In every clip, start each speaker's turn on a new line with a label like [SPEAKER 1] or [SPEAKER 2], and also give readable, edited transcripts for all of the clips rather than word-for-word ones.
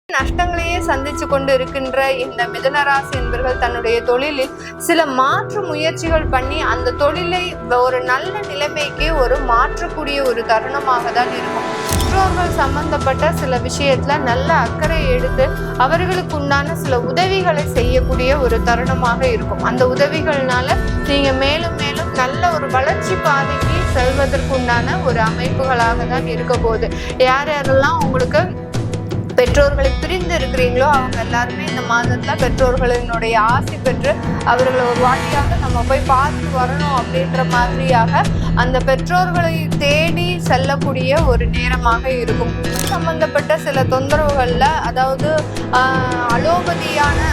[SPEAKER 1] நஷ்டங்களையே சந்திச்சு கொண்டு இருக்கின்ற இந்த மிதுனராசி என்பவர்கள் தன்னுடைய தொழிலில் சில மாற்று முயற்சிகள் பண்ணி அந்த தொழிலை ஒரு நல்ல நிலைமைக்கு ஒரு மாற்றக்கூடிய ஒரு தருணமாக தான் இருக்கும். பெற்றோர்கள் சம்பந்தப்பட்ட சில விஷயத்துல நல்ல அக்கறை எடுத்து அவர்களுக்கு உண்டான சில உதவிகளை செய்யக்கூடிய ஒரு தருணமாக இருக்கும். அந்த உதவிகள்னால நீங்க மேலும் மேலும் நல்ல ஒரு வளர்ச்சி பாதைக்கு செல்வதற்குண்டான ஒரு அமைப்புகளாக தான் இருக்க போகுது. யார் யாரெல்லாம் உங்களுக்கு பெற்றோர்களை பிரிந்து இருக்கிறீங்களோ அவங்க எல்லாருமே இந்த மாதத்துல பெற்றோர்களினுடைய ஆசை பெற்று அவர்களை ஒரு வாட்டியாக நம்ம போய் பார்த்து வரணும் அப்படின்ற மாதிரியாக அந்த பெற்றோர்களை தேடி செல்லக்கூடிய ஒரு நேரமாக இருக்கும். சம்பந்தப்பட்ட சில தொந்தரவுகள்ல, அதாவது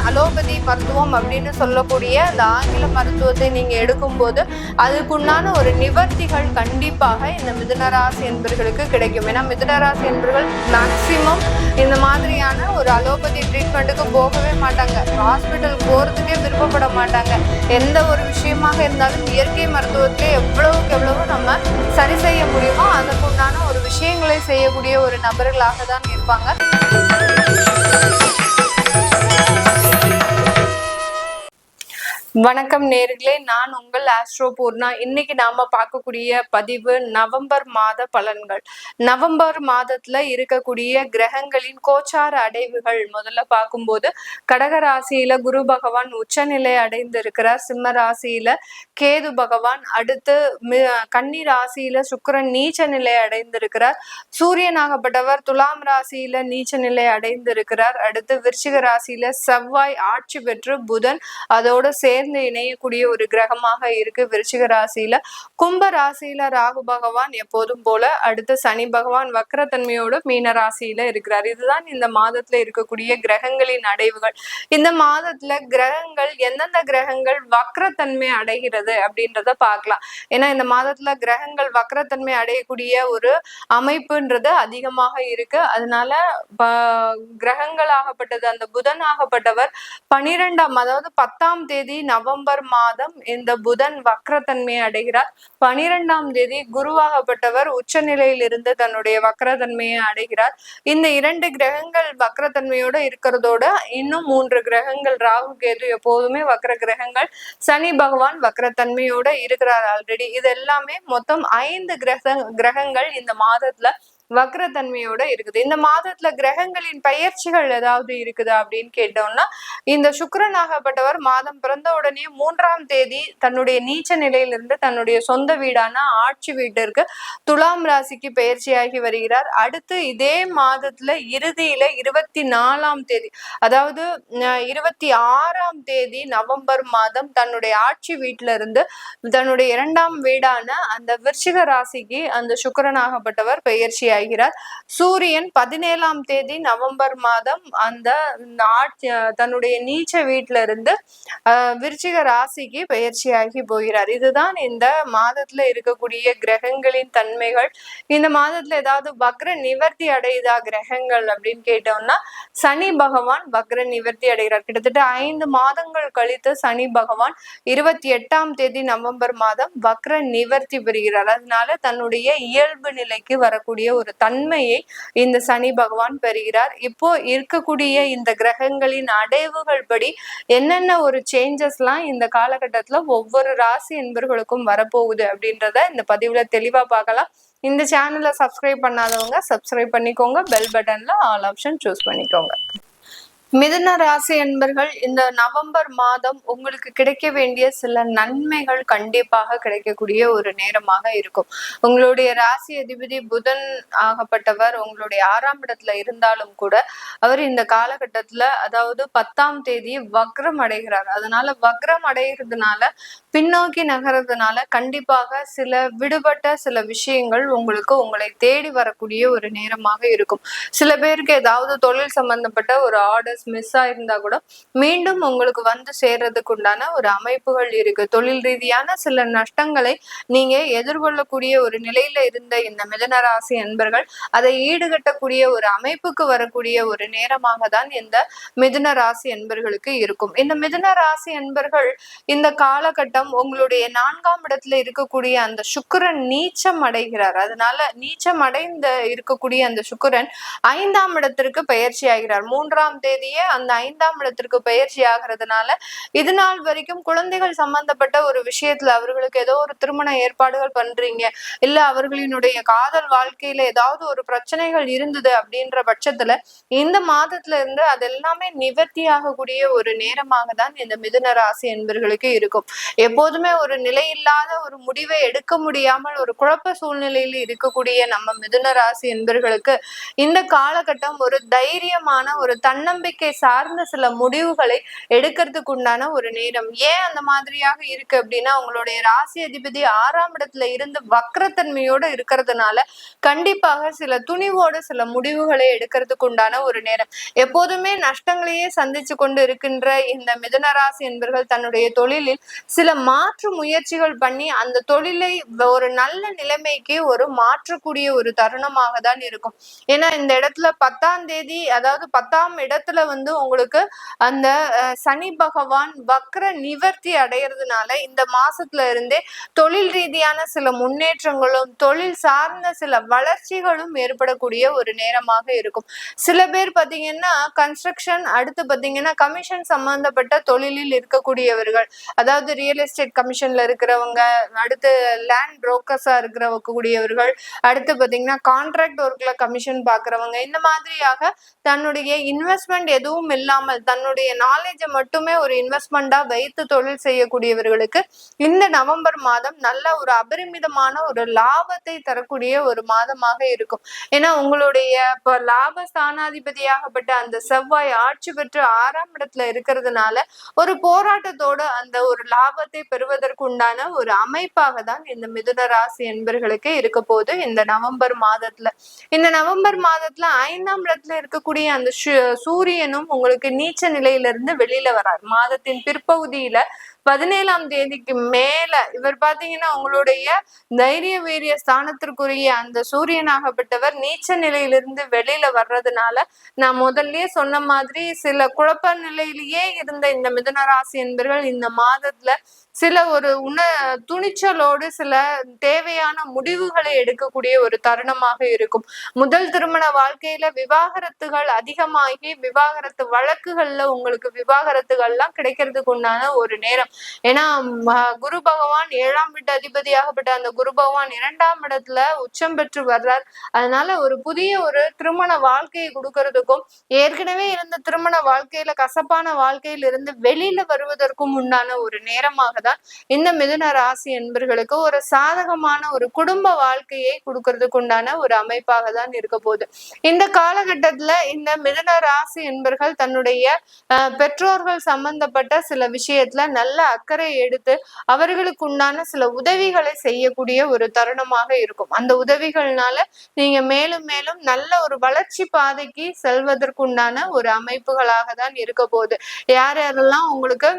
[SPEAKER 1] அலோபதி மருத்துவம் அப்படின்னு சொல்லக்கூடிய அந்த ஆங்கில மருத்துவத்தை நீங்க எடுக்கும்போது அதுக்குண்டான ஒரு நிவர்த்திகள் கண்டிப்பாக இந்த மிதுனராசி என்பவர்களுக்கு கிடைக்கும். ஏன்னா மிதுனராசி என்பவர்கள் மேக்சிமம் இந்த மாதிரியான ஒரு அலோபதி ட்ரீட்மெண்ட்டுக்கு போகவே மாட்டாங்க. ஹாஸ்பிட்டல் போறதுக்கே விருப்பப்பட மாட்டாங்க. எந்த ஒரு விஷயமாக இருந்தாலும் இயற்கை மருத்துவத்திலே எவ்வளவுக்கு எவ்வளவு நம்ம சரி செய்ய முடியுமோ அதற்குண்டான ஒரு விஷயங்களை செய்யக்கூடிய ஒரு நபர்களாக தான் இருப்பாங்க. வணக்கம் நேர்களே, நான் உங்கள் ஆஸ்ட்ரோ பூர்ணா. இன்னைக்கு நாம பார்க்கக்கூடிய பதிவு நவம்பர் மாத பலன்கள். நவம்பர் மாதத்துல இருக்கக்கூடிய கிரகங்களின் கோச்சார அடைவுகள் முதல்ல பார்க்கும்போது கடக ராசியில குரு பகவான் உச்சநிலை அடைந்திருக்கிறார். சிம்ம ராசியில கேது பகவான், அடுத்து கன்னி ராசியில சுக்கிரன் நீச்ச நிலை அடைந்திருக்கிறார். சூரியனாகப்பட்டவர் துலாம் ராசியில நீச்ச நிலை அடைந்திருக்கிறார். அடுத்து விருச்சிக ராசியில செவ்வாய் ஆட்சி பெற்று புதன் அதோட சேர்ந்து இணையக்கூடிய ஒரு கிரகமாக இருக்கு விருச்சிக ராசியில. கும்ப ராசியில ராகு பகவான் எப்போதும் போல, அடுத்து சனி பகவான் வக்ரத்தன்மையோடு மீன ராசியில இருக்கிறார். இதுதான் இந்த மாதத்துல இருக்கக்கூடிய கிரகங்களின் அடைவுகள். இந்த மாதத்துல கிரகங்கள் எந்தெந்த கிரகங்கள் வக்ரத்தன்மை அடைகிறது அப்படின்றத பார்க்கலாம். ஏன்னா இந்த மாதத்துல கிரகங்கள் வக்ரத்தன்மை அடையக்கூடிய ஒரு அமைப்புன்றது அதிகமாக இருக்கு. அதனால கிரகங்களாகப்பட்டது அந்த புதன் ஆகப்பட்டவர் 12ஆம், அதாவது 10ஆம் தேதி நவம்பர் மாதம் இந்த புதன் வக்ரத்தன்மை அடைகிறார். 12ஆம் தேதி குருவாகப்பட்டவர் உச்சநிலையில் இருந்து தன்னுடைய வக்ரத்தன்மையை அடைகிறார். இந்த 2 கிரகங்கள் வக்ரத்தன்மையோட இருக்கிறதோட இன்னும் 3 கிரகங்கள் ராகு கேது எப்போதுமே வக்ர கிரகங்கள், சனி பகவான் வக்ரத்தன்மையோட இருக்கிறார் ஆல்ரெடி. இது எல்லாமே மொத்தம் 5 கிரகங்கள் இந்த மாதத்துல வக்ரத்தன்மையோட இருக்குது. இந்த மாதத்துல கிரகங்களின் பயிற்சிகள் ஏதாவது இருக்குதா அப்படின்னு கேட்டோம்னா, இந்த சுக்கிரனாகப்பட்டவர் மாதம் பிறந்த உடனே 3ஆம் தேதி தன்னுடைய நீச்ச நிலையிலிருந்து தன்னுடைய சொந்த வீடான ஆட்சி வீட்டிற்கு துலாம் ராசிக்கு பயிற்சியாகி வருகிறார். அடுத்து இதே மாதத்துல இறுதியில 24ஆம் தேதி, அதாவது 26ஆம் தேதி நவம்பர் மாதம் தன்னுடைய ஆட்சி வீட்டில இருந்து தன்னுடைய 2ஆம் வீடான அந்த விருச்சிக ராசிக்கு அந்த சுக்கிரனாகப்பட்டவர் பயிற்சியாகிறார். சூரியன் 17ஆம் தேதி நவம்பர் மாதம் அந்த தன்னுடைய நீச்ச வீட்டில இருந்து விருச்சிக ராசிக்கு பயிற்சியாகி போகிறார். இதுதான் இந்த மாதத்துல இருக்கக்கூடிய கிரகங்களின் தன்மைகள். இந்த மாதத்துல ஏதாவது வக்ர நிவர்த்தி அடையுதா கிரகங்கள் அப்படின்னு கேட்டோம்னா, சனி பகவான் வக்ர நிவர்த்தி அடைகிறார். கிட்டத்தட்ட 5 மாதங்கள் கழித்து சனி பகவான் 28ஆம் தேதி நவம்பர் மாதம் வக்ர நிவர்த்தி பெறுகிறார். அதனால தன்னுடைய இயல்பு நிலைக்கு வரக்கூடிய ஒரு தன்மையை இந்த சனி பகவான் பெறுகிறார். இப்போ இருக்கக்கூடிய இந்த கிரகங்களின் அடைவுகள் படி என்னென்ன ஒரு சேஞ்சஸ் எல்லாம் இந்த காலகட்டத்துல ஒவ்வொரு ராசி என்பவர்களுக்கும் வரப்போகுது அப்படின்றத இந்த பதிவுல தெளிவா பார்க்கலாம். இந்த சேனலை சப்ஸ்கிரைப் பண்ணாதவங்க சப்ஸ்கிரைப் பண்ணிக்கோங்க. பெல் பட்டன்ல ஆல் ஆப்ஷன் சூஸ் பண்ணிக்கோங்க. மிதுன ராசி என்பர்கள் இந்த நவம்பர் மாதம் உங்களுக்கு கிடைக்க வேண்டிய சில நன்மைகள் கண்டிப்பாக கிடைக்கக்கூடிய ஒரு நேரமாக இருக்கும். உங்களுடைய ராசி அதிபதி புதன் ஆகப்பட்டவர் உங்களுடைய 6ஆம் இடத்துல இருந்தாலும் கூட அவர் இந்த காலகட்டத்துல, அதாவது 10ஆம் தேதி வக்ரம் அடைகிறார். அதனால வக்ரம் அடைகிறதுனால, பின்னோக்கி நகர்றதுனால கண்டிப்பாக சில விடுபட்ட சில விஷயங்கள் உங்களை தேடி வரக்கூடிய ஒரு நேரமாக இருக்கும். சில பேருக்கு ஏதாவது தொழில் சம்பந்தப்பட்ட ஒரு ஆர்டர்ஸ் ப்ராக்ரஸ் மிஸ் ஆயிருந்தா கூட மீண்டும் உங்களுக்கு வந்து சேர்றதுக்கு உண்டான ஒரு அமைப்புகள் இருக்கு. தொழில் ரீதியான சில நஷ்டங்களை நீங்க எதிர்கொள்ளக்கூடிய ஒரு நிலையில இருந்த இந்த மிதுன ராசி அன்பர்கள் அதை ஈடுகட்டக்கூடிய ஒரு அமைப்புக்கு வரக்கூடிய ஒரு நேரமாக தான் இந்த மிதுன ராசி அன்பர்களுக்கு இருக்கும். இந்த மிதுன ராசி அன்பர்கள் இந்த காலகட்டம் உங்களுடைய 4ஆம் இடத்துல இருக்கக்கூடிய அந்த சுக்கிரன் நீச்சம் அடைகிறார். அதனால நீச்சம் அடைந்த இருக்கக்கூடிய அந்த சுக்கிரன் 5ஆம் இடத்திற்கு பயிற்சி ஆகிறார். 3ஆம் தேதியே அந்த 5ஆம் இடத்திற்கு பயிற்சி ஆகிறதுனால இது நாள் வரைக்கும் குழந்தைகள் சம்பந்தப்பட்ட ஒரு விஷயத்துல அவர்களுக்கு ஏதோ ஒரு திருமண ஏற்பாடுகள் பண்றீங்க, இல்ல அவர்களினுடைய காதல் வாழ்க்கையில ஏதாவது ஒரு பிரச்சனைகள் இருந்தது அப்படின்ற பட்சத்துல இந்த மாதத்துல இருந்து அது எல்லாமே நிவர்த்தி ஆகக்கூடிய ஒரு நேரமாக தான் இந்த மிதுன ராசி என்பர்களுக்கு இருக்கும். எப்போதுமே ஒரு நிலையில்லாத ஒரு முடிவை எடுக்க முடியாமல் ஒரு குழப்ப சூழ்நிலையில் இருக்கக்கூடிய நம்ம மிதுன ராசி என்பர்களுக்கு இந்த காலகட்டம் ஒரு தைரியமான ஒரு தன்னம்பிக்கை சார்ந்த சில முடிவுகளை எடுக்கிறதுக்கு உண்டான ஒரு நேரம். ஏன் அந்த மாதிரியாக இருக்கு அப்படின்னா உங்களுடைய ராசி அதிபதி 6ஆம் இடத்துல இருந்து வக்ரத்தன்மையோட இருக்கிறதுனால கண்டிப்பாக சில துணிவோடு சில முடிவுகளை எடுக்கிறதுக்கு உண்டான ஒரு நேரம். எப்போதுமே நஷ்டங்களையே சந்திச்சு கொண்டு இருக்கின்ற இந்த மிதுனராசி என்பவர்கள் தன்னுடைய தொழிலில் சில மாற்று முயற்சிகள் பண்ணி அந்த தொழிலை ஒரு நல்ல நிலைமைக்கு ஒரு மாற்றக்கூடிய ஒரு தருணமாக தான் இருக்கும். ஏன்னா இந்த இடத்துல 10ஆம் தேதி அதாவது 10ஆம் இடத்துல வந்து உங்களுக்கு அந்த சனி பகவான் வக்ர நிவர்த்தி அடைகிறதுனால இந்த மாசத்துல இருந்தே தொழில் ரீதியான சில முன்னேற்றங்களும் தொழில் சார்ந்த சில வளர்ச்சிகளும் ஏற்படக்கூடிய ஒரு நேரமாக இருக்கும். சில பேர் பாத்தீங்கன்னா கன்ஸ்ட்ரக்ஷன், அடுத்து பாத்தீங்கன்னா கமிஷன் சம்பந்தப்பட்ட தொழிலில் இருக்கக்கூடியவர்கள், அதாவது ரியல் எஸ்டேட் கமிஷன்ல இருக்கிறவங்க, அடுத்து லேண்ட் புரோக்கர்ஸா இருக்கக்கூடியவர்கள், அடுத்து பாத்தீங்கன்னா கான்ட்ராக்ட் ஒர்க்ல கமிஷன் பாக்குறவங்க, இந்த மாதிரியாக தன்னுடைய இன்வெஸ்ட்மெண்ட் எதுவும் இல்லாமல் தன்னுடைய நாலேஜை மட்டுமே ஒரு இன்வெஸ்ட்மெண்டா வைத்து தொழில் செய்யக்கூடியவர்களுக்கு இந்த நவம்பர் மாதம் நல்ல ஒரு அபரிமிதமான ஒரு லாபத்தை தரக்கூடிய ஒரு மாதமாக இருக்கும். ஏன்னா உங்களுடைய இப்ப லாப ஸ்தானாதிபதியாகப்பட்ட அந்த செவ்வாய் ஆட்சி பெற்று 6ஆம் இடத்துல இருக்கிறதுனால ஒரு போராட்டத்தோடு அந்த ஒரு லாபத்தை பெறுவதற்கு உண்டான ஒரு அமைப்பாக தான் இந்த மிதுன ராசி என்பர்களுக்கு இருக்க போது இந்த நவம்பர் மாதத்துல. இந்த நவம்பர் மாதத்துல 5ஆம் இடத்துல இருக்கக்கூடிய அந்த சூரியனும் உங்களுக்கு நீச்ச நிலையிலிருந்து வெளியில வரார். மாதத்தின் பிற்பகுதியில 17ஆம் தேதிக்கு மேல இவர் பாத்தீங்கன்னா உங்களுடைய தைரிய வீரிய ஸ்தானத்திற்குரிய அந்த சூரியனாகப்பட்டவர் நீச்ச நிலையிலிருந்து வெளியில வர்றதுனால நான் முதல்லயே சொன்ன மாதிரி சில குழப்ப நிலையிலேயே இருந்த இந்த மிதுன ராசி என்பவர்கள் இந்த மாதத்துல சில ஒரு துணிச்சலோடு சில தேவையான முடிவுகளை எடுக்கக்கூடிய ஒரு தருணமாக இருக்கும். முதல் திருமண வாழ்க்கையில விவாகரத்துகள் அதிகமாகி விவாகரத்து வழக்குகள்ல உங்களுக்கு விவாகரத்துகள்லாம் கிடைக்கிறதுக்கு உண்டான ஒரு நேரம். ஏன்னா குரு பகவான் 7ஆம் வீட்டு அதிபதியாகப்பட்ட அந்த குரு பகவான் 2ஆம் இடத்துல உச்சம் பெற்று வர்றார். அதனால ஒரு புதிய ஒரு திருமண வாழ்க்கையை கொடுக்கறதுக்கும் ஏற்கனவே இருந்த திருமண வாழ்க்கையில கசப்பான வாழ்க்கையில இருந்து வெளியில வருவதற்கும் உண்டான ஒரு நேரமாக தான் இந்த மிதுன ராசி என்பர்களுக்கு ஒரு சாதகமான ஒரு குடும்ப வாழ்க்கையை கொடுக்கறதுக்கு உண்டான ஒரு அமைப்பாக தான் இருக்க போகுது. இந்த காலகட்டத்துல இந்த மிதுன ராசி என்பர்கள் தன்னுடைய பெற்றோர்கள் சம்பந்தப்பட்ட சில விஷயத்துல நல்ல அக்கறை எடுத்து அவர்களுக்கு உண்டான சில உதவிகளை செய்யக்கூடிய ஒரு தருணமாக இருக்கும். அந்த உதவிகள்னால நீங்க மேலும் மேலும் நல்ல ஒரு வளர்ச்சி பாதைக்கு செல்வதற்குண்டான ஒரு அமைப்புகளாக தான் இருக்க போகுது. யார் யாரெல்லாம் உங்களுக்கு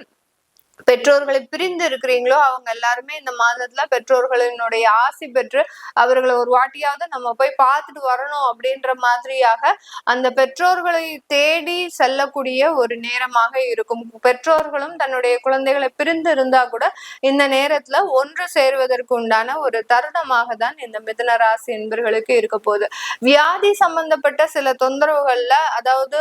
[SPEAKER 1] பெற்றோர்களை பிரிந்து இருக்கிறீங்களோ அவங்க எல்லாருமே இந்த மாதத்துல பெற்றோர்களினுடைய ஆசி பெற்று அவர்களை ஒரு வாட்டியாவது நம்ம போய் பார்த்துட்டு வரணும் அப்படின்ற மாதிரியாக அந்த பெற்றோர்களை தேடி செல்லக்கூடிய ஒரு நேரமாக இருக்கும். பெற்றோர்களும் தன்னுடைய குழந்தைகளை பிரிந்து இருந்தா கூட இந்த நேரத்துல ஒன்று சேருவதற்கு உண்டான ஒரு தருணமாக தான் இந்த மிதுன ராசி என்பர்களுக்கு இருக்க போகுது. வியாதி சம்பந்தப்பட்ட சில தொந்தரவுகள்ல, அதாவது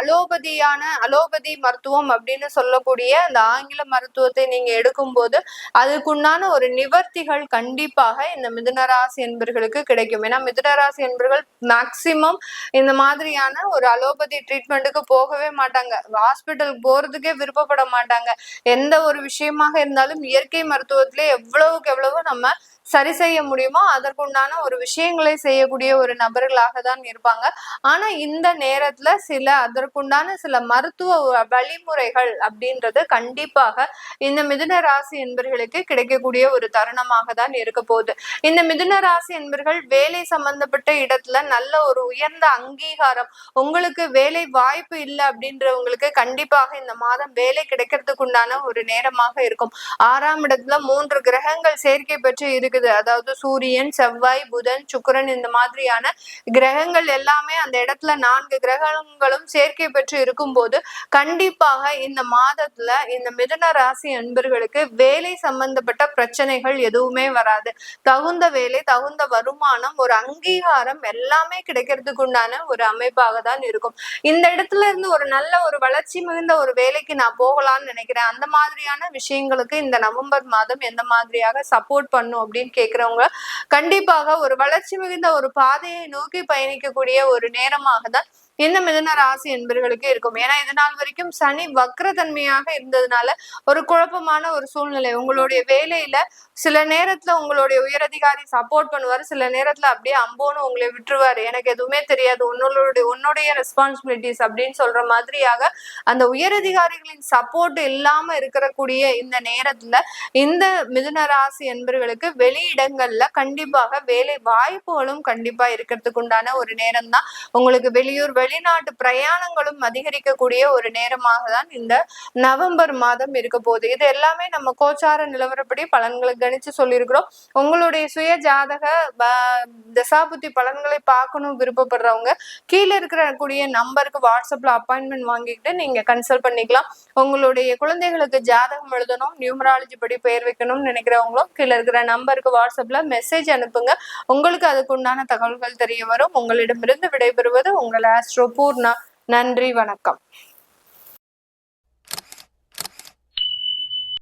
[SPEAKER 1] அலோபதி மருத்துவம் அப்படின்னு சொல்லக்கூடிய அந்த ஆங்கில மருத்துவத்தை நீங்க எடுக்கும் போது அதுக்குண்டான ஒரு நிவர்த்திகள் கண்டிப்பாக இந்த மிதுனராசி என்பர்களுக்கு கிடைக்கும். ஏன்னா மிதுனராசி என்பர்கள் மேக்சிமம் இந்த மாதிரியான ஒரு அலோபதி ட்ரீட்மெண்ட்டுக்கு போகவே மாட்டாங்க, ஹாஸ்பிட்டலுக்கு போறதுக்கே விருப்பப்பட மாட்டாங்க. எந்த ஒரு விஷயமாக இருந்தாலும் இயற்கை மருத்துவத்திலே எவ்வளவுக்கு எவ்வளவு நம்ம சரி செய்ய முடியுமோ அதற்குண்டான ஒரு விஷயங்களை செய்யக்கூடிய ஒரு நபர்களாக தான் இருப்பாங்க. ஆனா இந்த நேரத்துல அதற்குண்டான சில மருத்துவ வழிமுறைகள் அப்படின்றது கண்டிப்பா கண்டிப்பாக இந்த மிதுன ராசி என்பர்களுக்கு கிடைக்கக்கூடிய ஒரு தருணமாக தான் இருக்க போகுது. இந்த மிதுன ராசி என்பர்கள் வேலை சம்பந்தப்பட்ட இடத்துல நல்ல ஒரு உயர்ந்த அங்கீகாரம், உங்களுக்கு வேலை வாய்ப்பு இல்லை அப்படின்றவங்களுக்கு கண்டிப்பாக இந்த மாதம் வேலை கிடைக்கிறதுக்கு உண்டான ஒரு நேரமாக இருக்கும். 6ஆம் இடத்துல 3 கிரகங்கள் சேர்க்கை பெற்று இருக்குது. அதாவது சூரியன், செவ்வாய், புதன், சுக்கிரன் இந்த மாதிரியான கிரகங்கள் எல்லாமே அந்த இடத்துல 4 கிரகங்களும் சேர்க்கை பெற்று இருக்கும்போது கண்டிப்பாக இந்த மாதத்துல இந்த மிதுன ராசி அன்பர்களுக்கு வேலை சம்பந்தப்பட்ட பிரச்சனைகள் எதுவுமே வராது. தகுந்த வேலை, தகுந்த வருமானம், ஒரு அங்கீகாரம் எல்லாமே கிடைக்கிறதுக்கு உண்டான ஒரு அமைப்பாக தான் இருக்கும். இந்த இடத்துல இருந்து ஒரு நல்ல ஒரு வளர்ச்சி மிகுந்த ஒரு வேலைக்கு நான் போகலாம்னு நினைக்கிறேன். அந்த மாதிரியான விஷயங்களுக்கு இந்த நவம்பர் மாதம் எந்த மாதிரியாக சப்போர்ட் பண்ணும் அப்படின்னு கேட்கிறவங்க கண்டிப்பாக ஒரு வளர்ச்சி மிகுந்த ஒரு பாதையை நோக்கி பயணிக்கக்கூடிய ஒரு நேரமாக தான் இந்த மிதுன ராசி என்பர்களுக்கு இருக்கும். ஏன்னா இது நாள் வரைக்கும் சனி வக்ரத்தன்மையாக இருந்ததுனால ஒரு குழப்பமான ஒரு சூழ்நிலை. உங்களுடைய வேலையில சில நேரத்துல உங்களுடைய உயரதிகாரி சப்போர்ட் பண்ணுவாரு, சில நேரத்துல அப்படியே அம்போன்னு உங்களை விட்டுருவாரு. எனக்கு எதுவுமே தெரியாது, உன்னுடைய ரெஸ்பான்சிபிலிட்டிஸ் அப்படின்னு சொல்ற மாதிரியாக அந்த உயரதிகாரிகளின் சப்போர்ட் இல்லாம இருக்கக்கூடிய இந்த நேரத்துல இந்த மிதுன ராசி என்பர்களுக்கு வெளியிடங்கள்ல கண்டிப்பாக வேலை வாய்ப்புகளும் கண்டிப்பா இருக்கிறதுக்கு உண்டான ஒரு நேரம் தான். உங்களுக்கு வெளிநாட்டு பிரயாணங்களும் அதிகரிக்கக்கூடிய ஒரு நேரமாக தான் இந்த நவம்பர் மாதம் இருக்க போகுது. இது எல்லாமே நம்ம கோச்சார நிலவரப்படி பலன்களை கணிச்சு சொல்லியிருக்கிறோம். உங்களுடைய சுய ஜாதக தசாபுத்தி பலன்களை பார்க்கணும் விருப்பப்படுறவங்க கீழே இருக்கக்கூடிய நம்பருக்கு வாட்ஸ்அப்ல அப்பாயின்மெண்ட் வாங்கிக்கிட்டு நீங்க கன்சல்ட் பண்ணிக்கலாம். உங்களுடைய குழந்தைகளுக்கு ஜாதகம் எழுதணும், நியூமராலஜி படி பெயர் வைக்கணும்னு நினைக்கிறவங்களும் கீழே இருக்கிற நம்பருக்கு வாட்ஸ்அப்ல மெசேஜ் அனுப்புங்க. உங்களுக்கு அதுக்கு உண்டான தகவல்கள் தெரிய வரும். உங்களிடமிருந்து விடைபெறுவது உங்கள் ஆஸ்ட்ரோ பூர்ணா. நன்றி, வணக்கம்.